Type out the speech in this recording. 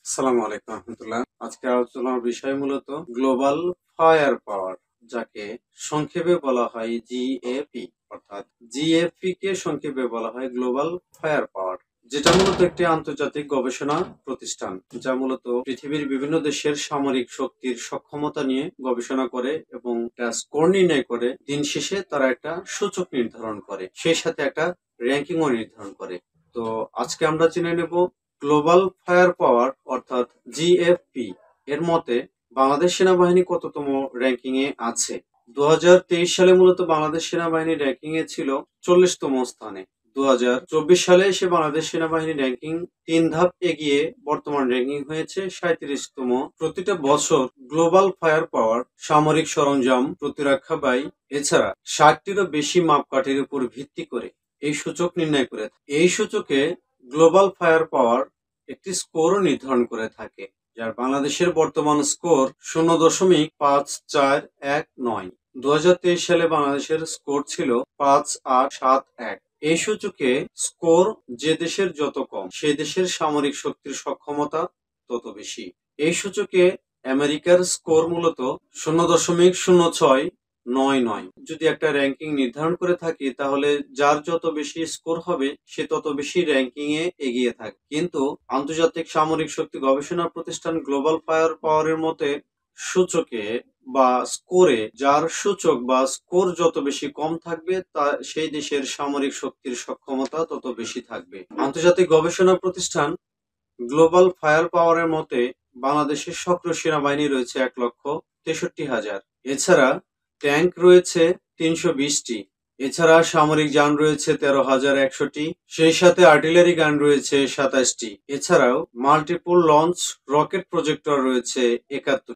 আসসালামু আলাইকুম রহমতুল্লাহ। আজকে আলোচনার বিষয় মূলত গ্লোবাল ফায়ার পাওয়ার, যাকে সংক্ষেপে বলা হয় জিএপি। অর্থাৎ জিএপি কে সংক্ষেপে বলা হয় গ্লোবাল ফায়ার পাওয়ার, যেটা মূলত একটি আন্তর্জাতিক গবেষণা প্রতিষ্ঠান, যা মূলত পৃথিবীর বিভিন্ন দেশের সামরিক শক্তির সক্ষমতা নিয়ে গবেষণা করে এবং স্কোর নির্ণয় করে। দিন শেষে তারা একটা সূচক নির্ধারণ করে, সেই সাথে একটা র্যাঙ্কিংও নির্ধারণ করে। তো আজকে আমরা জেনে নেব গ্লোবাল ফায়ার পাওয়ার অর্থাৎ জিএফপি এর মতে বাংলাদেশ সেনাবাহিনী কততম র্যাঙ্কিং এ আছে। 2023 সালে মূলত বাংলাদেশ সেনাবাহিনী র্যাঙ্কিং এ ছিল 40তম স্থানে। 2024 সালে এসে বাংলাদেশ সেনাবাহিনী র্যাঙ্কিং 3 ধাপ এগিয়ে বর্তমান র্যাঙ্কিং হয়েছে 37তম। প্রতিটা বছর গ্লোবাল ফায়ার পাওয়ার সামরিক সরঞ্জাম, প্রতিরক্ষা ব্যয় এছাড়া 60টিরও বেশি মাপকাঠির উপর ভিত্তি করে এই সূচক নির্ণয় করে থাকে। এই সূচকে গ্লোবাল ফায়ার পাওয়ার একটি স্কোরও নির্ধারণ করে থাকে, যার বাংলাদেশের বর্তমান স্কোর 0.5419। 2023 সালে বাংলাদেশের স্কোর ছিল 5871। এই সূচকে স্কোর যে দেশের যত কম, সেই দেশের সামরিক শক্তির সক্ষমতা তত বেশি। এই সূচকে আমেরিকার স্কোর মূলত 0.0699। যদি একটা র্যাঙ্কিং নির্ধারণ করে থাকি, তাহলে যার যত বেশি স্কোর হবে সে তত বেশি র্যাঙ্কিং এ এগিয়ে থাকে। কিন্তু আন্তর্জাতিক সামরিক শক্তি গবেষণা প্রতিষ্ঠান গ্লোবাল ফায়ার পাওয়ারের মতে সূচকে বা স্কোরে যার সূচক বা স্কোর যত বেশি কম থাকবে, তা সেই দেশের সামরিক শক্তির সক্ষমতা তত বেশি থাকবে। আন্তর্জাতিক গবেষণা প্রতিষ্ঠান গ্লোবাল ফায়ার পাওয়ারের মতে বাংলাদেশের সক্রিয় সেনাবাহিনী রয়েছে 1,63,000। এছাড়া ট্যাঙ্ক রয়েছে 320টি। এছাড়া সামরিক যান রয়েছে 13,100টি। সেই সাথে আর্টিলারি গান রয়েছে 27টি। এছাড়াও মাল্টিপল লঞ্চ রকেট প্রজেক্টর রয়েছে 71।